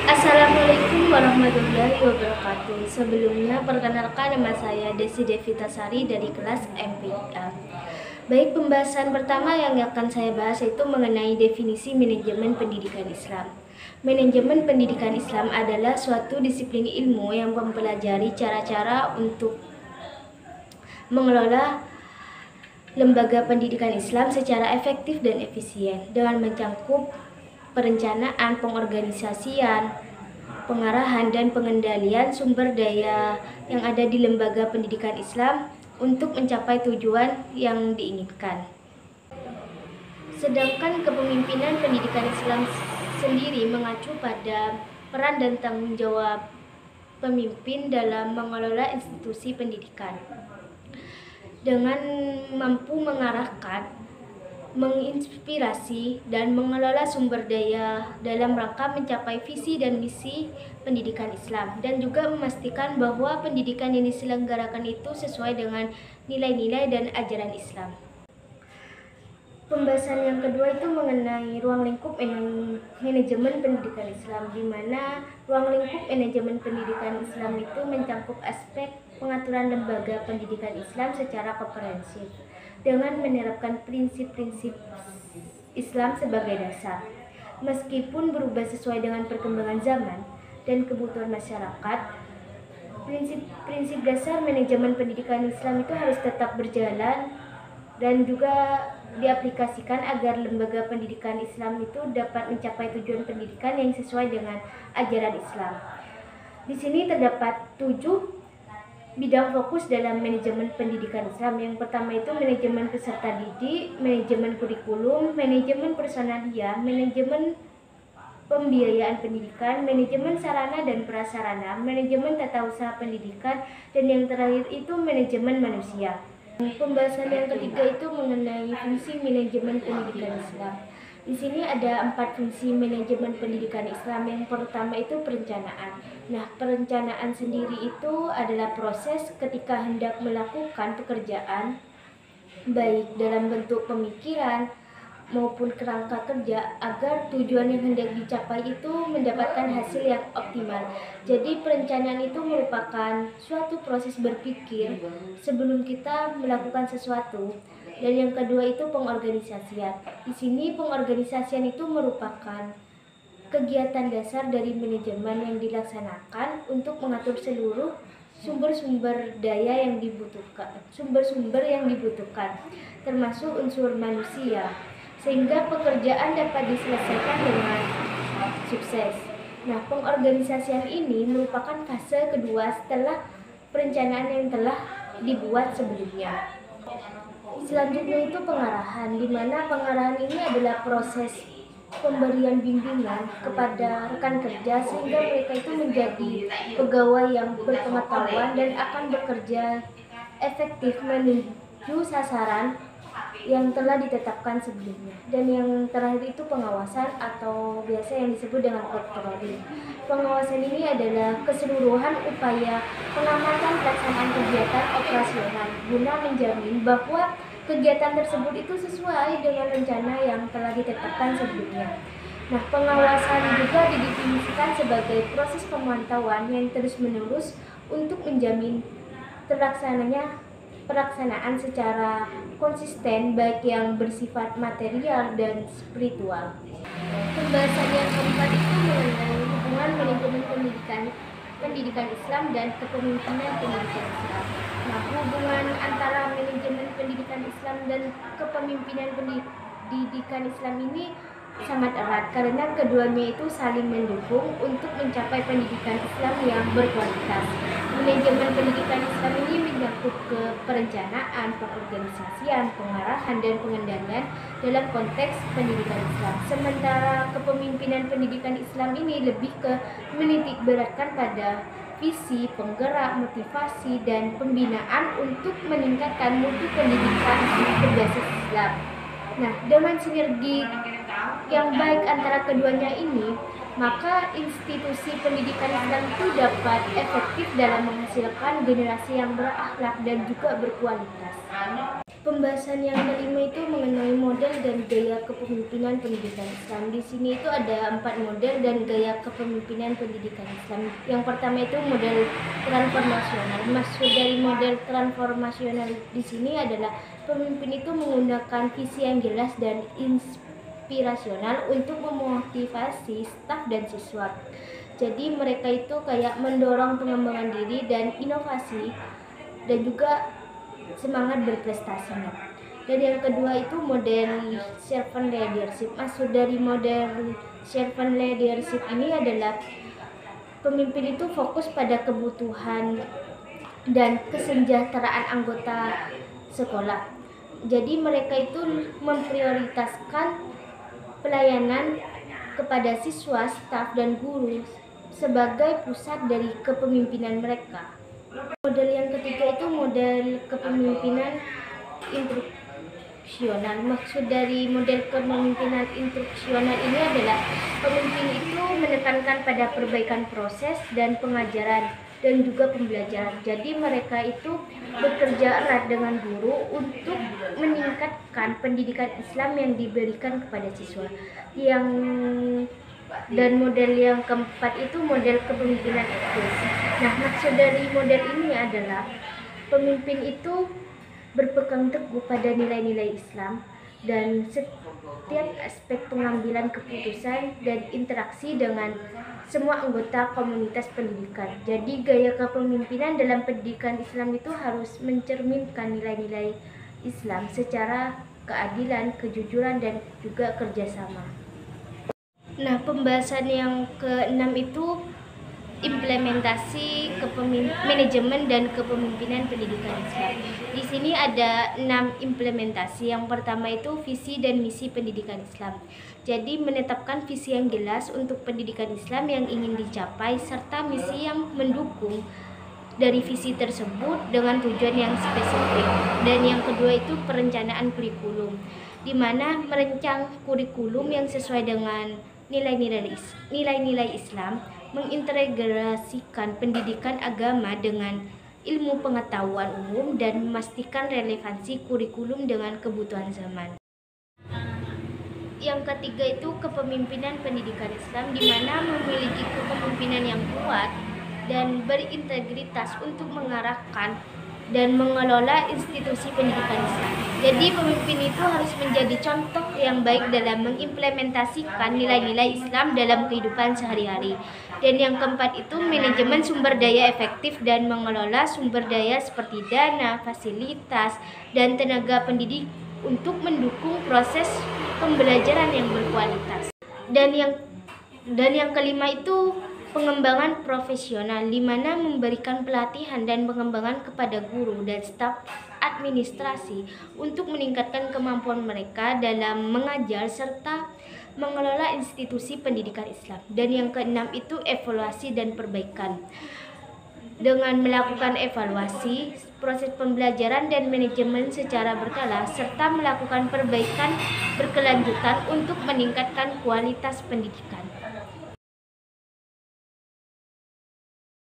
Assalamualaikum warahmatullahi wabarakatuh. Sebelumnya perkenalkan, nama saya Desi Devitasari dari kelas MPA. Baik, pembahasan pertama yang akan saya bahas itu mengenai definisi manajemen pendidikan Islam. Manajemen pendidikan Islam adalah suatu disiplin ilmu yang mempelajari cara-cara untuk mengelola lembaga pendidikan Islam secara efektif dan efisien dengan mencakup perencanaan, pengorganisasian, pengarahan, dan pengendalian sumber daya yang ada di lembaga pendidikan Islam untuk mencapai tujuan yang diinginkan. Sedangkan kepemimpinan pendidikan Islam sendiri mengacu pada peran dan tanggung jawab pemimpin dalam mengelola institusi pendidikan dengan mampu mengarahkan, menginspirasi, dan mengelola sumber daya dalam rangka mencapai visi dan misi pendidikan Islam, dan juga memastikan bahwa pendidikan yang diselenggarakan itu sesuai dengan nilai-nilai dan ajaran Islam. Pembahasan yang kedua itu mengenai ruang lingkup manajemen pendidikan Islam, di mana ruang lingkup manajemen pendidikan Islam itu mencakup aspek pengaturan lembaga pendidikan Islam secara komprehensif dengan menerapkan prinsip-prinsip Islam sebagai dasar. Meskipun berubah sesuai dengan perkembangan zaman dan kebutuhan masyarakat, prinsip-prinsip dasar manajemen pendidikan Islam itu harus tetap berjalan dan juga diaplikasikan agar lembaga pendidikan Islam itu dapat mencapai tujuan pendidikan yang sesuai dengan ajaran Islam. Di sini terdapat 7 bidang fokus dalam manajemen pendidikan Islam. Yang pertama itu manajemen peserta didik, manajemen kurikulum, manajemen personalia, manajemen pembiayaan pendidikan, manajemen sarana dan prasarana, manajemen tata usaha pendidikan, dan yang terakhir itu manajemen manusia. Pembahasan yang ketiga itu mengenai fungsi manajemen pendidikan Islam. Di sini ada 4 fungsi manajemen pendidikan Islam. Yang pertama itu perencanaan. Nah, perencanaan sendiri itu adalah proses ketika hendak melakukan pekerjaan, baik dalam bentuk pemikiran maupun kerangka kerja, agar tujuan yang hendak dicapai itu mendapatkan hasil yang optimal. Jadi perencanaan itu merupakan suatu proses berpikir sebelum kita melakukan sesuatu. Dan yang kedua itu pengorganisasian. Di sini pengorganisasian itu merupakan kegiatan dasar dari manajemen yang dilaksanakan untuk mengatur seluruh sumber-sumber daya yang dibutuhkan, termasuk unsur manusia, sehingga pekerjaan dapat diselesaikan dengan sukses. Nah, pengorganisasian ini merupakan fase kedua setelah perencanaan yang telah dibuat sebelumnya. Selanjutnya itu pengarahan, di mana pengarahan ini adalah proses pemberian bimbingan kepada rekan kerja sehingga mereka itu menjadi pegawai yang berpengetahuan dan akan bekerja efektif menuju sasaran yang telah ditetapkan sebelumnya. Dan yang terakhir itu pengawasan atau biasa yang disebut dengan controlling. Pengawasan ini adalah keseluruhan upaya pengamatan pelaksanaan kegiatan operasional guna menjamin bahwa kegiatan tersebut itu sesuai dengan rencana yang telah ditetapkan sebelumnya. Nah, pengawasan juga didefinisikan sebagai proses pemantauan yang terus-menerus untuk menjamin pelaksanaan secara konsisten, baik yang bersifat material dan spiritual. Pembahasan yang keempat itu mengenai hubungan manajemen pendidikan Islam dan kepemimpinan pendidikan Islam. Nah, hubungan antara manajemen pendidikan Islam dan kepemimpinan pendidikan Islam ini sangat erat karena keduanya itu saling mendukung untuk mencapai pendidikan Islam yang berkualitas. Manajemen pendidikan Islam ini menyangkut ke perencanaan, pengorganisasian, pengarahan, dan pengendalian dalam konteks pendidikan Islam. Sementara kepemimpinan pendidikan Islam ini lebih ke menitik beratkan pada visi, penggerak, motivasi, dan pembinaan untuk meningkatkan mutu pendidikan berbasis Islam. Nah, dengan sinergi yang baik antara keduanya ini, maka institusi pendidikan Islam itu dapat efektif dalam menghasilkan generasi yang berakhlak dan juga berkualitas. Pembahasan yang kelima itu mengenai model dan gaya kepemimpinan pendidikan Islam. Di sini itu ada 4 model dan gaya kepemimpinan pendidikan Islam. Yang pertama itu model transformasional. Maksud dari model transformasional di sini adalah pemimpin itu menggunakan visi yang jelas dan inspirasional untuk memotivasi staf dan siswa. Jadi mereka itu kayak mendorong pengembangan diri dan inovasi dan juga semangat berprestasinya. Dan yang kedua itu model servant leadership. Maksud dari model servant leadership ini adalah pemimpin itu fokus pada kebutuhan dan kesejahteraan anggota sekolah. Jadi mereka itu memprioritaskan pelayanan kepada siswa, staf, dan guru sebagai pusat dari kepemimpinan mereka. Model yang ketiga itu model kepemimpinan instruksional. Maksud dari model kepemimpinan instruksional ini adalah pemimpin itu menekankan pada perbaikan proses dan pengajaran dan juga pembelajaran. Jadi mereka itu bekerja erat dengan guru untuk meningkatkan pendidikan Islam yang diberikan kepada siswa. Dan model yang keempat itu model kepemimpinan etis. Nah, maksud dari model ini adalah pemimpin itu berpegang teguh pada nilai-nilai Islam dan setiap aspek pengambilan keputusan dan interaksi dengan semua anggota komunitas pendidikan. Jadi gaya kepemimpinan dalam pendidikan Islam itu harus mencerminkan nilai-nilai Islam secara keadilan, kejujuran, dan juga kerjasama. Nah, pembahasan yang keenam itu implementasi manajemen dan kepemimpinan pendidikan Islam. Di sini ada 6 implementasi. Yang pertama itu visi dan misi pendidikan Islam. Jadi menetapkan visi yang jelas untuk pendidikan Islam yang ingin dicapai serta misi yang mendukung dari visi tersebut dengan tujuan yang spesifik. Dan yang kedua itu perencanaan kurikulum, di mana merancang kurikulum yang sesuai dengan nilai-nilai Islam, mengintegrasikan pendidikan agama dengan ilmu pengetahuan umum dan memastikan relevansi kurikulum dengan kebutuhan zaman. Yang ketiga itu kepemimpinan pendidikan Islam, di mana memiliki kepemimpinan yang kuat dan berintegritas untuk mengarahkan dan mengelola institusi pendidikan Islam. Jadi pemimpin itu harus menjadi contoh yang baik dalam mengimplementasikan nilai-nilai Islam dalam kehidupan sehari-hari. Dan yang keempat itu manajemen sumber daya efektif dan mengelola sumber daya seperti dana, fasilitas, dan tenaga pendidik untuk mendukung proses pembelajaran yang berkualitas. Dan yang kelima itu pengembangan profesional, di mana memberikan pelatihan dan pengembangan kepada guru dan staf administrasi untuk meningkatkan kemampuan mereka dalam mengajar serta mengelola institusi pendidikan Islam. Dan yang keenam itu evaluasi dan perbaikan. Dengan melakukan evaluasi, proses pembelajaran dan manajemen secara berkala serta melakukan perbaikan berkelanjutan untuk meningkatkan kualitas pendidikan.